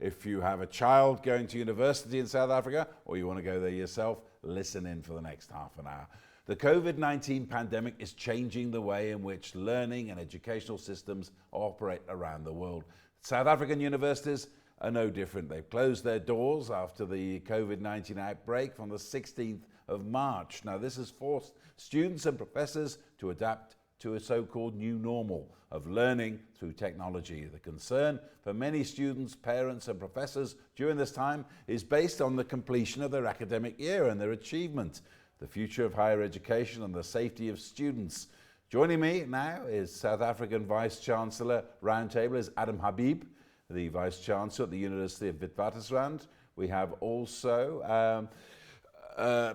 If you have a child going to university in South Africa or you want to go there yourself, listen in for the next half an hour. The COVID-19 pandemic is changing the way in which learning and educational systems operate around the world. South African universities are no different. They've closed their doors after the COVID-19 outbreak on the 16th of March. Now, this has forced students and professors to adapt to a so-called new normal of learning through technology. The concern for many students, parents and professors during this time is based on the completion of their academic year and their achievement, the future of higher education and the safety of students. Joining me now is South African Vice-Chancellor Roundtable is Adam Habib, the Vice-Chancellor at the University of Witwatersrand. We have also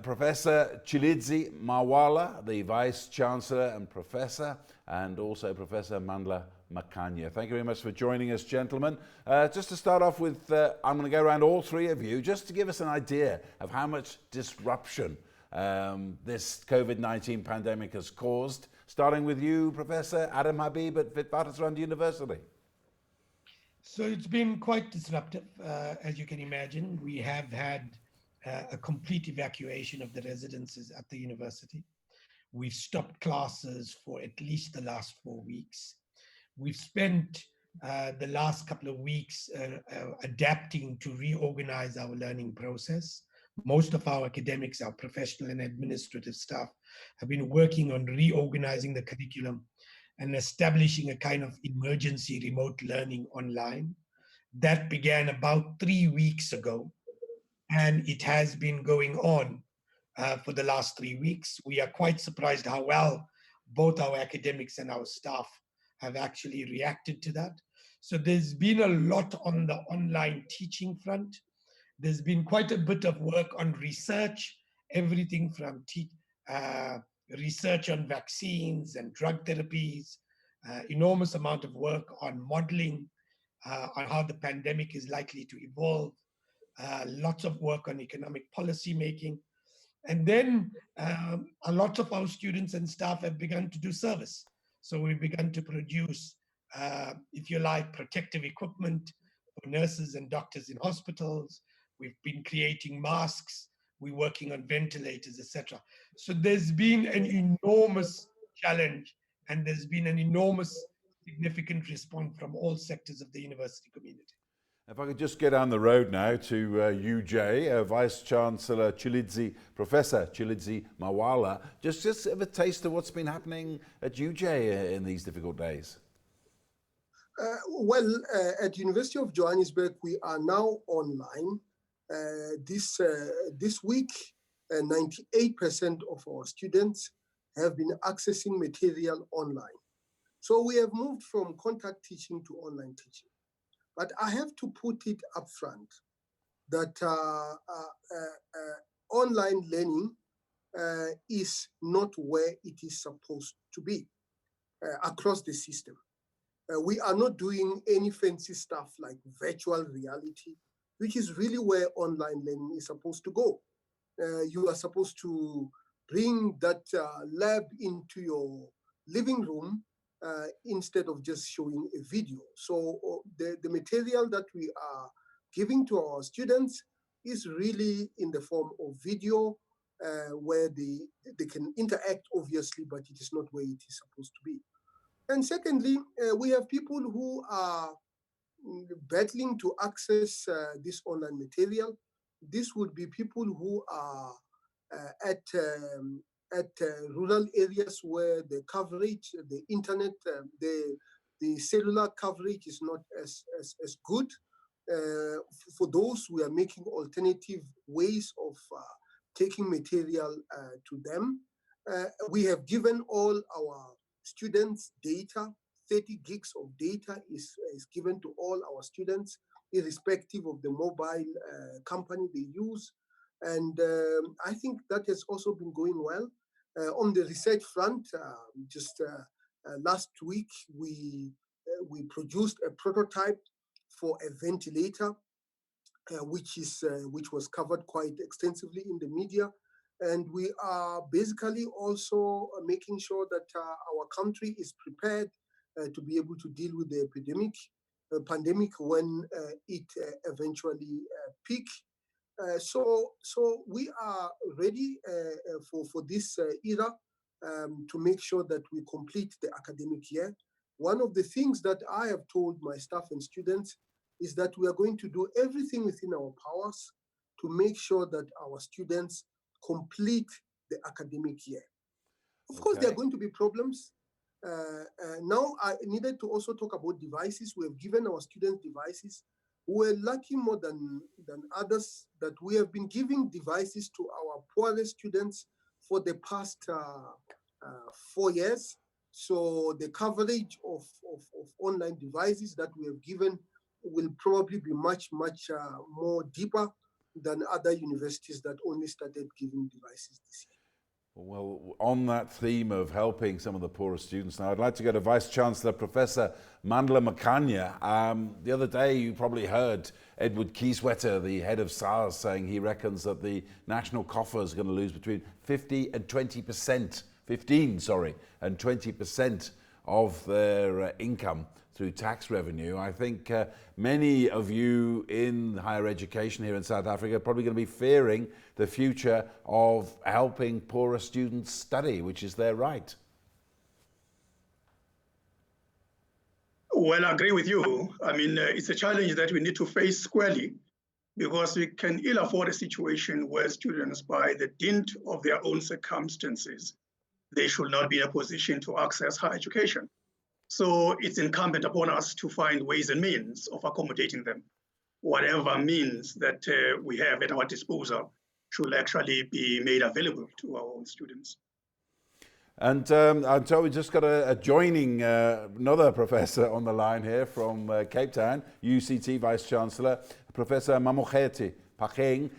Professor Tshilidzi Marwala, the Vice-Chancellor and Professor, and also Professor Mandla Makhanya. Thank you very much for joining us, gentlemen. Just to start off with, I'm going to go around all three of you, just to give us an idea of how much disruption this COVID-19 pandemic has caused. Starting with you, Professor Adam Habib at Witwatersrand University. So it's been quite disruptive, as you can imagine. We have had a complete evacuation of the residences at the university. We've stopped classes for at least the last 4 weeks. We've spent the last couple of weeks adapting to reorganize our learning process. Most of our academics, our professional and administrative staff, have been working on reorganizing the curriculum and establishing a kind of emergency remote learning online. That began about 3 weeks ago, and it has been going on for the last 3 weeks. We are quite surprised how well both our academics and our staff have actually reacted to that. So there's been a lot on the online teaching front. There's been quite a bit of work on research, everything from research on vaccines and drug therapies, enormous amount of work on modeling, on how the pandemic is likely to evolve, lots of work on economic policy making. And then a lot of our students and staff have begun to do service. So we've begun to produce, if you like, protective equipment for nurses and doctors in hospitals. We've been creating masks. We're working on ventilators, etc. So there's been an enormous challenge, and there's been an enormous significant response from all sectors of the university community. If I could just get on the road now to UJ, Vice-Chancellor Tshilidzi, Professor Tshilidzi Marwala, just have a taste of what's been happening at UJ in these difficult days. At University of Johannesburg, we are now online. This week, 98% of our students have been accessing material online. So we have moved from contact teaching to online teaching. But I have to put it up front that online learning is not where it is supposed to be across the system. We are not doing any fancy stuff like virtual reality, which is really where online learning is supposed to go. You are supposed to bring that lab into your living room instead of just showing a video. So the material that we are giving to our students is really in the form of video where they can interact, obviously, but it is not where it is supposed to be. And secondly, we have people who are battling to access this online material. This would be people who are at rural areas where the coverage, the internet, the cellular coverage is not as good. For those, we are making alternative ways of taking material to them. We have given all our students data. 30 gigs of data is given to all our students, irrespective of the mobile company they use. And I think that has also been going well. On the research front, last week, we produced a prototype for a ventilator, which was covered quite extensively in the media. And we are basically also making sure that our country is prepared to be able to deal with the epidemic. pandemic when it eventually peaked. So we are ready for this era to make sure that we complete the academic year. One of the things that I have told my staff and students is that we are going to do everything within our powers to make sure that our students complete the academic year. Of course, there are going to be problems. Now, I needed to also talk about devices. We have given our students devices. We're lucky more than others that we have been giving devices to our poorest students for the past 4 years. So the coverage of online devices that we have given will probably be much more deeper than other universities that only started giving devices this year. Well, on that theme of helping some of the poorer students now, I'd like to go to Vice-Chancellor Professor Mandla Makhanya. The other day, you probably heard Edward Kieswetter, the head of SARS, saying he reckons that the national coffer is going to lose between 15 and 20% of their income through tax revenue. I think many of you in higher education here in South Africa are probably going to be fearing the future of helping poorer students study, which is their right. Well, I agree with you. I mean, it's a challenge that we need to face squarely, because we can ill afford a situation where students, by the dint of their own circumstances, they should not be in a position to access higher education. So it's incumbent upon us to find ways and means of accommodating them. Whatever means that we have at our disposal should actually be made available to our own students. And I'm told we just got a joining another professor on the line here from Cape Town, UCT Vice-Chancellor, Professor Mamokgethi, Phakeng.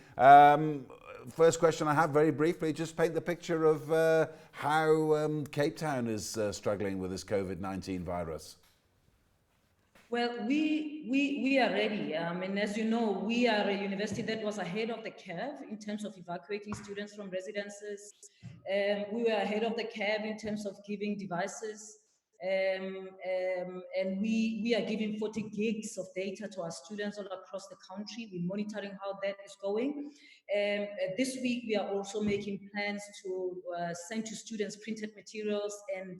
First question I have, very briefly, just paint the picture of how Cape Town is struggling with this COVID-19 virus. Well, we are ready. And as you know, we are a university that was ahead of the curve in terms of evacuating students from residences. We were ahead of the curve in terms of giving devices. And we are giving 40 gigs of data to our students all across the country. We're monitoring how that is going. This week, we are also making plans to send to students printed materials and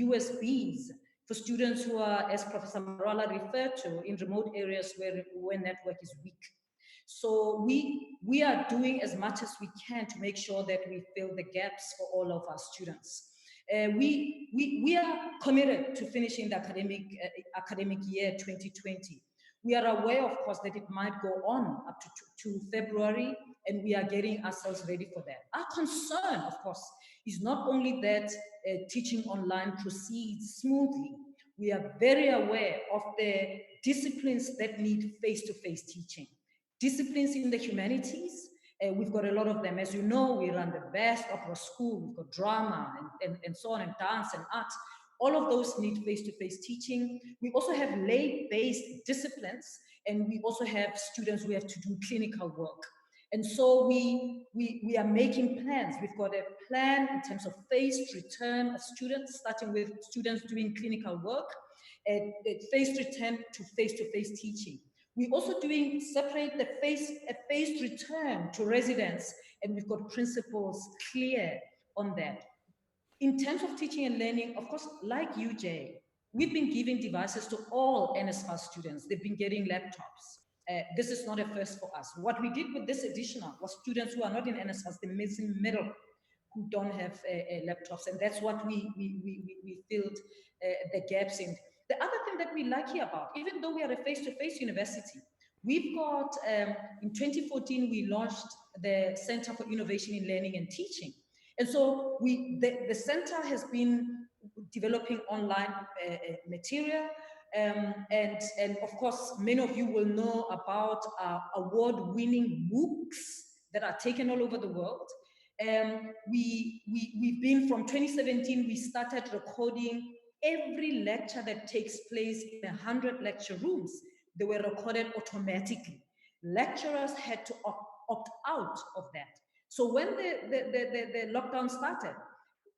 USBs for students who are, as Professor Marwala referred to, in remote areas where network is weak. So we are doing as much as we can to make sure that we fill the gaps for all of our students. We are committed to finishing the academic year 2020. We are aware, of course, that it might go on up to February, and we are getting ourselves ready for that. Our concern, of course, is not only that teaching online proceeds smoothly. We are very aware of the disciplines that need face-to-face teaching. Disciplines in the humanities, we've got a lot of them. As you know, we run the best opera school, we've got drama and so on, and dance and art. All of those need face-to-face teaching. We also have lay-based disciplines, and we also have students who have to do clinical work. And so we are making plans. We've got a plan in terms of phased return of students, starting with students doing clinical work, and phased return to face-to-face teaching. We're also doing separate a phased return to residents, and we've got principles clear on that. In terms of teaching and learning, of course, like you, Jay, we've been giving devices to all NSFAS students. They've been getting laptops. This is not a first for us. What we did with this additional was students who are not in NSFAS, the missing middle, who don't have laptops, and that's what we filled the gaps in. The other thing that we're lucky about, even though we are a face-to-face university, we've got, in 2014, we launched the Center for Innovation in Learning and Teaching. And so the center has been developing online material. And of course, many of you will know about award-winning MOOCs that are taken all over the world. We've been, from 2017, we started recording every lecture that takes place in 100 lecture rooms. They were recorded automatically. Lecturers had to opt out of that. So when the lockdown started,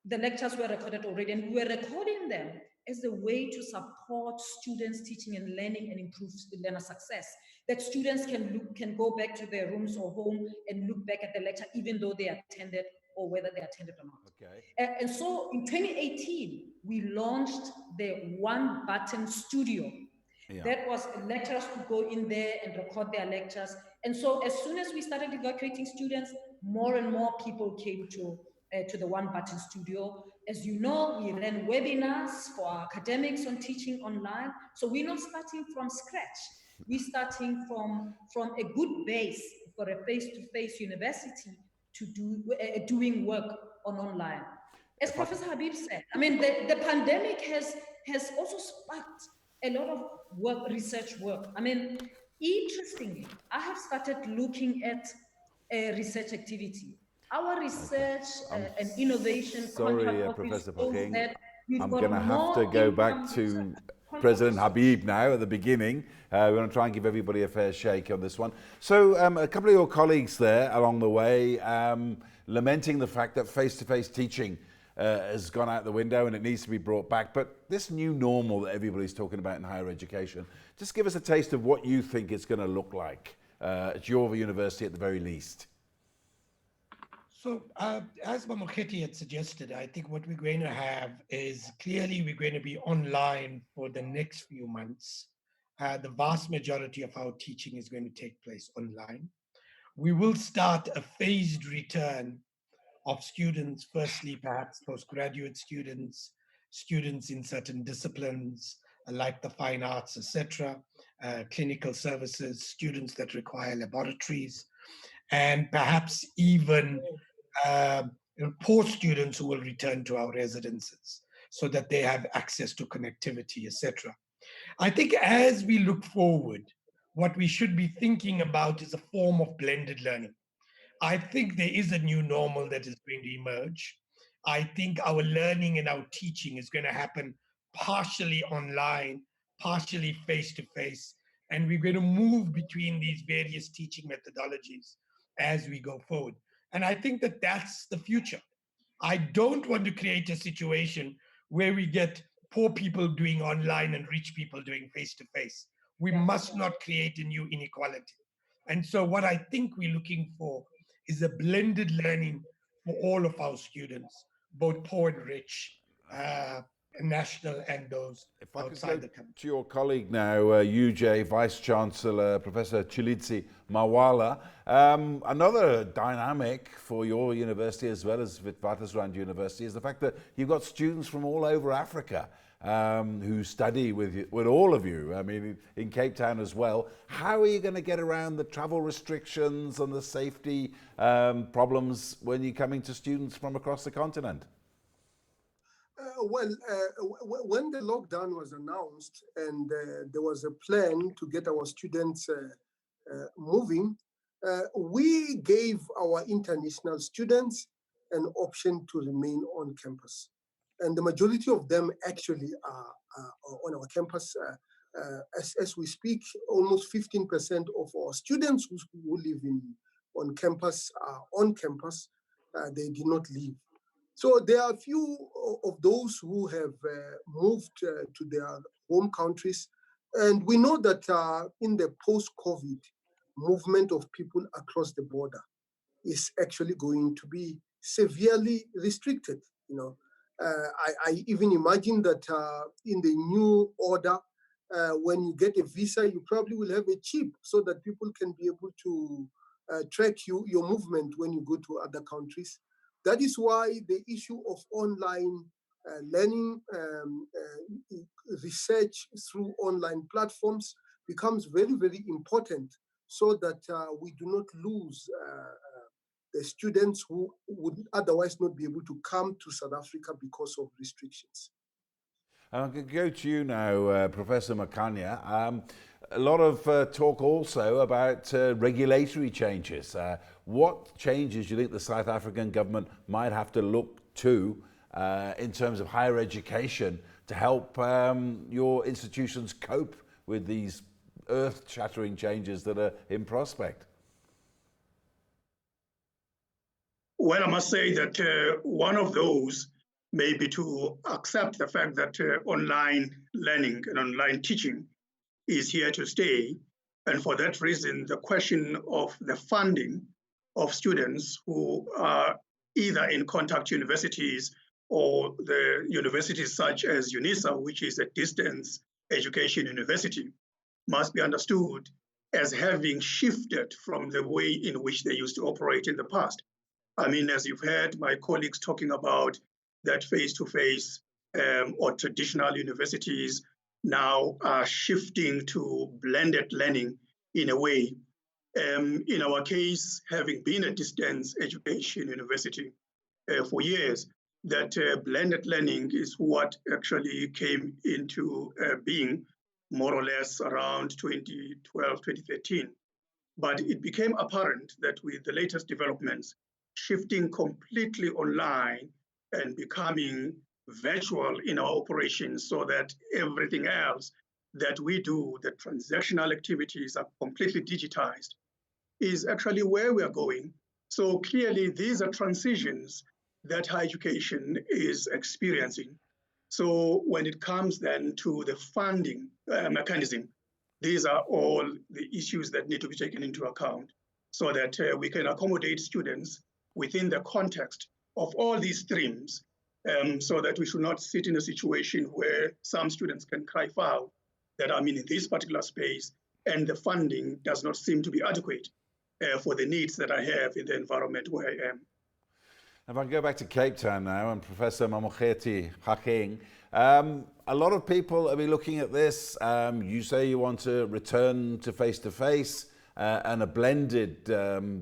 the lectures were recorded already, and we were recording them as a way to support students' teaching and learning and improve learner success. That students can go back to their rooms or home and look back at the lecture, even though they attended or whether they attended or not. Okay. And so in 2018, we launched the One Button Studio. Yeah. That was lecturers could go in there and record their lectures. And so as soon as we started evacuating students, more and more people came to the One Button Studio. As you know, we ran webinars for our academics on teaching online. So we're not starting from scratch. We're starting from a good base for a face-to-face university to doing work on online. As Professor Habib said, I mean, the pandemic has also sparked a lot of research work. I mean, interestingly, I have started looking at research activity. Our research and innovation Sorry, contract Professor shows Phakeng. that we've I'm got going to have more to go income back to research President contract Habib now at the beginning. We're going to try and give everybody a fair shake on this one. So a couple of your colleagues there along the way lamenting the fact that face-to-face teaching has gone out the window and it needs to be brought back. But this new normal that everybody's talking about in higher education, just give us a taste of what you think it's going to look like at your university at the very least. So as Mamokgethi had suggested, I think what we're going to have is clearly we're going to be online for the next few months. The vast majority of our teaching is going to take place online. We will start a phased return of students, firstly, perhaps postgraduate students, students in certain disciplines like the fine arts, etc., clinical services, students that require laboratories, and perhaps even poor students who will return to our residences so that they have access to connectivity, etc. I think as we look forward, what we should be thinking about is a form of blended learning. I think there is a new normal that is going to emerge. I think our learning and our teaching is going to happen partially online, partially face-to-face, and we're going to move between these various teaching methodologies as we go forward. And I think that that's the future. I don't want to create a situation where we get poor people doing online and rich people doing face-to-face. We must not create a new inequality. And so what I think we're looking for is a blended learning for all of our students, both poor and rich, national and those outside the country. To your colleague now, UJ Vice-Chancellor Prof Tshilidzi Marwala, another dynamic for your university as well as Witwatersrand University is the fact that you've got students from all over Africa who study with all of you, I mean, in Cape Town as well. How are you going to get around the travel restrictions and the safety problems when you're coming to students from across the continent? When the lockdown was announced and there was a plan to get our students moving, we gave our international students an option to remain on campus. And the majority of them actually are on our campus. As we speak, almost 15% of our students who live on campus are on campus. They did not leave. So there are a few of those who have moved to their home countries. And we know that in the post-COVID movement of people across the border is actually going to be severely restricted. You know, I even imagine that in the new order, when you get a visa, you probably will have a chip so that people can be able to track your movement when you go to other countries. That is why the issue of online learning, research through online platforms becomes very, very important so that we do not lose the students who would otherwise not be able to come to South Africa because of restrictions. I'm going to go to you now, Professor Makhanya. A lot of talk also about regulatory changes. What changes do you think the South African government might have to look to in terms of higher education to help your institutions cope with these earth-shattering changes that are in prospect? Well, I must say that one of those maybe to accept the fact that online learning and online teaching is here to stay. And for that reason, the question of the funding of students who are either in contact universities or the universities such as UNISA, which is a distance education university, must be understood as having shifted from the way in which they used to operate in the past. I mean, as you've heard my colleagues talking about that face-to-face or traditional universities now are shifting to blended learning in a way. In our case, having been a distance education university for years, that blended learning is what actually came into being more or less around 2012, 2013. But it became apparent that with the latest developments, shifting completely online and becoming virtual in our operations so that everything else that we do, the transactional activities are completely digitized, is actually where we are going. So clearly, these are transitions that higher education is experiencing. So when it comes then to the funding mechanism, these are all the issues that need to be taken into account so that we can accommodate students within the context of all these streams, so that we should not sit in a situation where some students can cry foul that I'm in this particular space and the funding does not seem to be adequate for the needs that I have in the environment where I am. If I can go back to Cape Town now, and Professor Mamokgethi, Phakeng, a lot of people will be looking at this. You say you want to return to face-to-face and a blended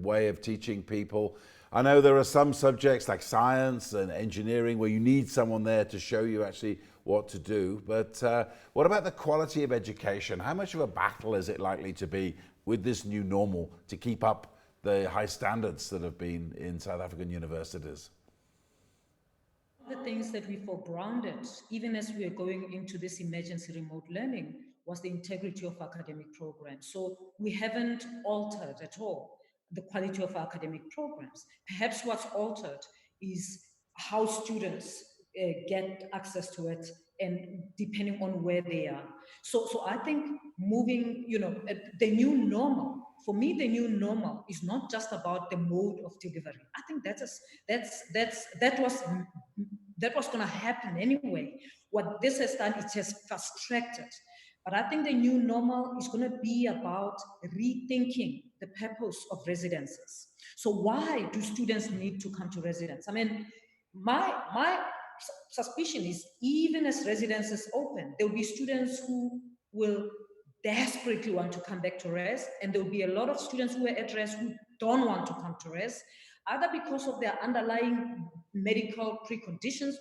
way of teaching people. I know there are some subjects like science and engineering where you need someone there to show you actually what to do. But what about the quality of education? How much of a battle is it likely to be with this new normal to keep up the high standards that have been in South African universities? The things that we foregrounded, even as we are going into this emergency remote learning, was the integrity of academic programs. So we haven't altered at all the quality of our academic programs. Perhaps what's altered is how students get access to it, and depending on where they are. So I think moving, the new normal, for me, the new normal is not just about the mode of delivery. I think that was going to happen anyway. What this has done, it has fast-tracked. But I think the new normal is going to be about rethinking the purpose of residences. So why do students need to come to residence? I mean, my suspicion is even as residences open, there will be students who will desperately want to come back to res, and there will be a lot of students who are at res who don't want to come to res, either because of their underlying medical preconditions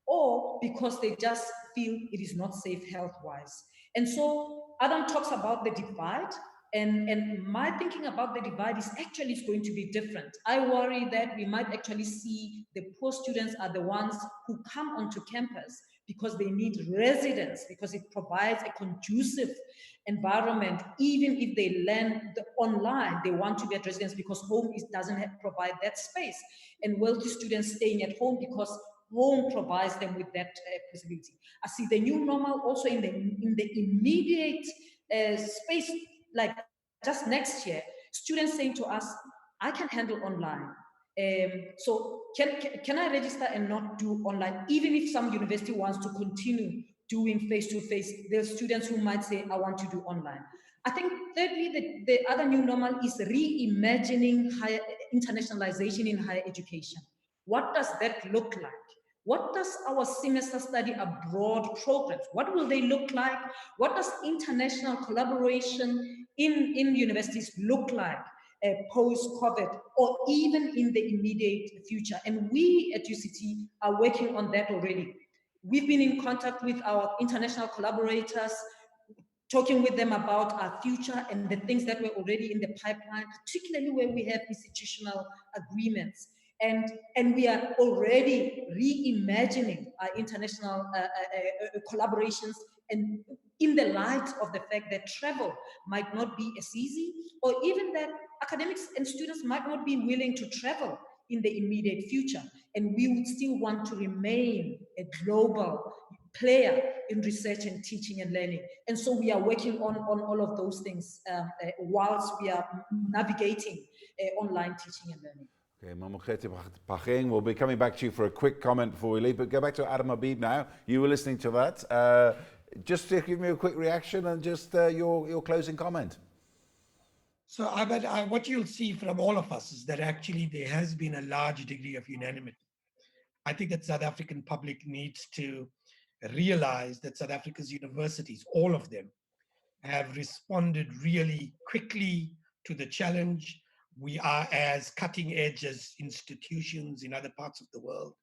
or because they just feel it is not safe health-wise. And so Adam talks about the divide, and my thinking about the divide is actually it's going to be different. I worry that we might actually see the poor students are the ones who come onto campus because they need residence, because it provides a conducive environment. Even if they learn online, they want to be at residence because home doesn't provide that space. And wealthy students staying at home because home provides them with that possibility. I see the new normal also in the immediate space, like just next year, students saying to us, I can handle online. So can I register and not do online? Even if some university wants to continue doing face-to-face, there's students who might say, I want to do online. I think thirdly, the other new normal is reimagining higher internationalization in higher education. What does that look like? What does our semester study abroad programs, what will they look like? What does international collaboration in universities look like post-COVID, or even in the immediate future? And we at UCT are working on that already. We've been in contact with our international collaborators, talking with them about our future and the things that were already in the pipeline, particularly where we have institutional agreements. And we are already reimagining our international collaborations, and in the light of the fact that travel might not be as easy, or even that academics and students might not be willing to travel in the immediate future. And we would still want to remain a global player in research and teaching and learning. And so we are working on all of those things whilst we are navigating online teaching and learning. Okay, Mamokgethi Phakeng, we'll be coming back to you for a quick comment before we leave, but go back to Adam Habib now. You were listening to that. Just to give me a quick reaction and just your closing comment. So what you'll see from all of us is that actually there has been a large degree of unanimity. I think that South African public needs to realize that South Africa's universities, all of them, have responded really quickly to the challenge. We are as cutting edge as institutions in other parts of the world.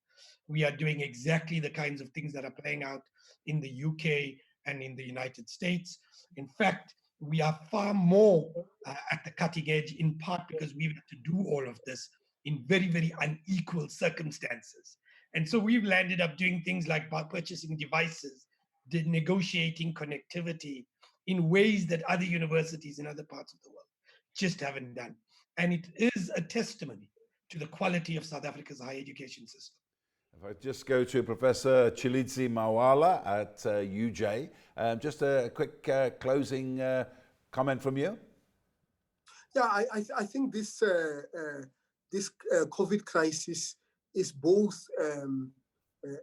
We are doing exactly the kinds of things that are playing out in the UK and in the United States. In fact, we are far more at the cutting edge, in part because we've had to do all of this in very, very unequal circumstances. And so we've landed up doing things like purchasing devices, negotiating connectivity in ways that other universities in other parts of the world just haven't done. And it is a testimony to the quality of South Africa's higher education system. If I just go to Professor Tshilidzi Marwala at UJ, just a quick closing comment from you. Yeah, I think this COVID crisis is both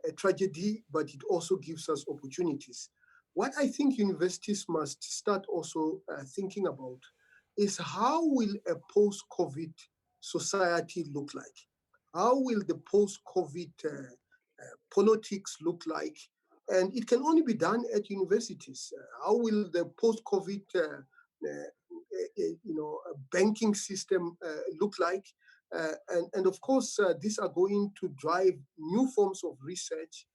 a tragedy, but it also gives us opportunities. What I think universities must start also thinking about is how will a post-COVID society look like? How will the post-COVID politics look like? And it can only be done at universities. How will the post-COVID banking system look like? And of course, these are going to drive new forms of research.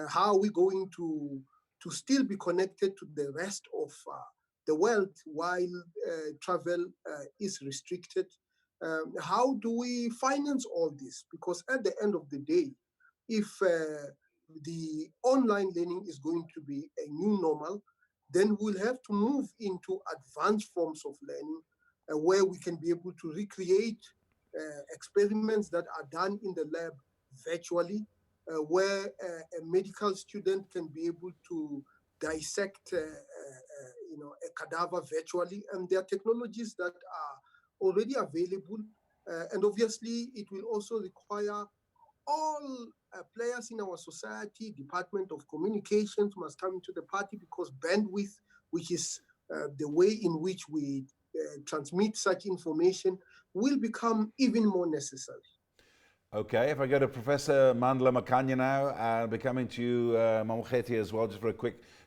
How are we going to still be connected to the rest of the world while travel is restricted? How do we finance all this? Because at the end of the day, if the online learning is going to be a new normal, then we'll have to move into advanced forms of learning where we can be able to recreate experiments that are done in the lab virtually, where a medical student can be able to dissect a cadaver virtually. And there are technologies that are already available. And obviously, it will also require all players in our society. Department of Communications must come into the party, because bandwidth, which is the way in which we transmit such information, will become even more necessary. Okay, if I go to Professor Mandla Makhanya now, I'll be coming to you, Mamokgethi, as well,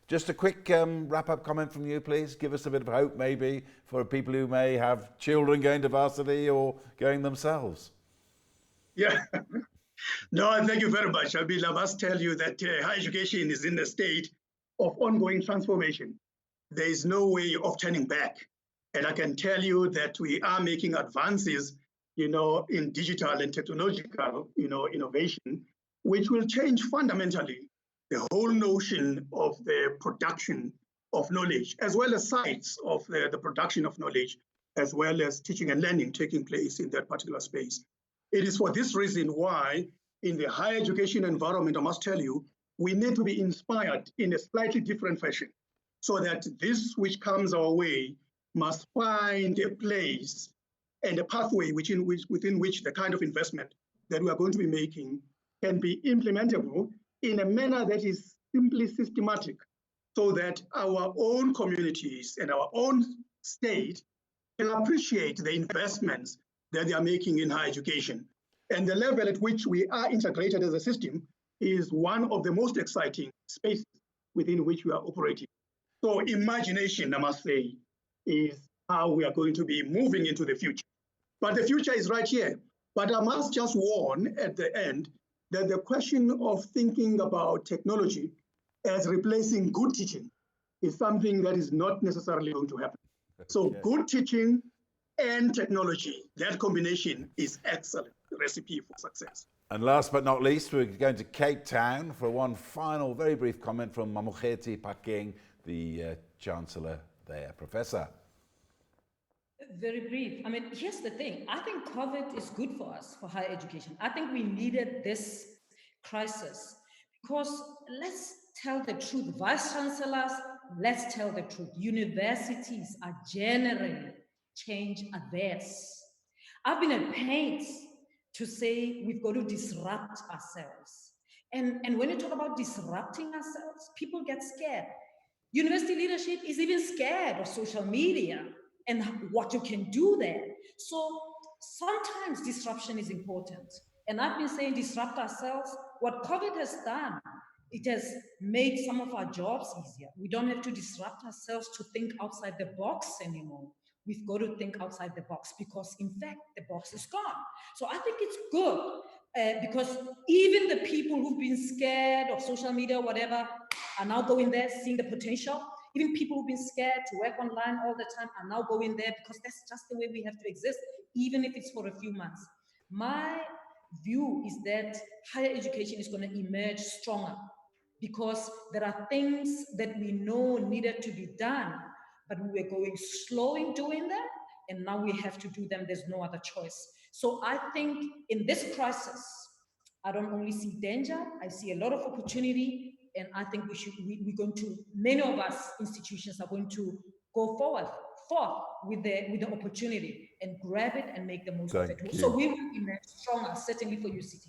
just a quick wrap-up comment from you, please. Give us a bit of hope, maybe, for people who may have children going to varsity or going themselves. Yeah. No, thank you very much. I must tell you that higher education is in a state of ongoing transformation. There is no way of turning back. And I can tell you that we are making advances, in digital and technological, innovation, which will change fundamentally the whole notion of the production of knowledge, as well as sites of the production of knowledge, as well as teaching and learning taking place in that particular space. It is for this reason why, in the higher education environment, I must tell you, we need to be inspired in a slightly different fashion, so that this which comes our way must find a place and a pathway within which the kind of investment that we are going to be making can be implementable in a manner that is simply systematic, so that our own communities and our own state can appreciate the investments that they are making in higher education. And the level at which we are integrated as a system is one of the most exciting spaces within which we are operating. So imagination, I must say, is how we are going to be moving into the future. But the future is right here. But I must just warn at the end that the question of thinking about technology as replacing good teaching is something that is not necessarily going to happen. So good teaching and technology, that combination is excellent recipe for success. And last but not least, we're going to Cape Town for one final, very brief comment from Mamokgethi Phakeng, the Chancellor there. Professor. Very brief. I mean, here's the thing. I think COVID is good for us, for higher education. I think we needed this crisis because let's tell the truth. Vice-chancellors, let's tell the truth. Universities are generally change adverse. I've been at pains to say we've got to disrupt ourselves. And when you talk about disrupting ourselves, people get scared. University leadership is even scared of social media and what you can do there. So sometimes disruption is important. And I've been saying disrupt ourselves. What COVID has done, it has made some of our jobs easier. We don't have to disrupt ourselves to think outside the box anymore. We've got to think outside the box because, in fact, the box is gone. So I think it's good because even the people who've been scared of social media, whatever, are now going there, seeing the potential. Even people who've been scared to work online all the time are now going there because that's just the way we have to exist, even if it's for a few months. My view is that higher education is going to emerge stronger because there are things that we know needed to be done, but we were going slow in doing them, and now we have to do them. There's no other choice. So I think in this crisis, I don't only see danger, I see a lot of opportunity, and I think we're going to, many of us institutions are going to go forth with the opportunity and grab it and make the most of it. So we will emerge stronger, certainly for UCT.